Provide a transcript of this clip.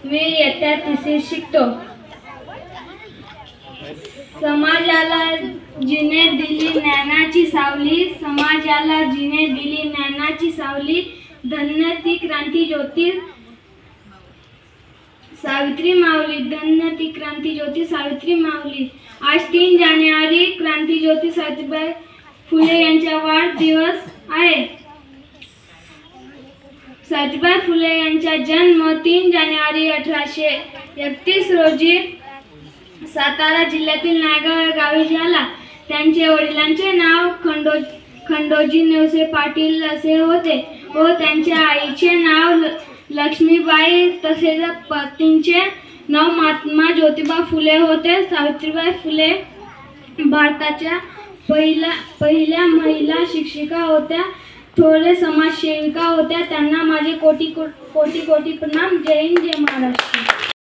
मी इयत्ता 3री शिकतो. समाजाला जिने दिली ज्ञानाची सावली, समाजाला जिने दिली ज्ञानाची सावली, धन्य ती क्रांती ज्योती सावित्री माऊली, धन्य ती क्रांती ज्योती सावित्री माऊली. आज 3 जानेवारी क्रांती ज्योती सावित्रीबाई फुले यांचा वाढदिवस आहे. सावित्रीबाई फुले यांचा जन्म 3 जानेवारी 1831 रोजी सातारा जिल्ह्यातील नायगाव या गावी झाला. त्यांच्या वडिलांचे नाव खंडोजी नेवसे पाटील असे होते व त्यांच्या आईचे नाव लक्ष्मीबाई तसेच पतींचे नाव महात्मा ज्योतिबा फुले होते. सावित्रीबाई फुले भारताच्या पहिल्या महिला शिक्षिका होत्या. थोडे समाजसेविका होत्या. त्यांना माझे कोटी कोटी प्रणाम. जय हिंद, जय महाराष्ट्र.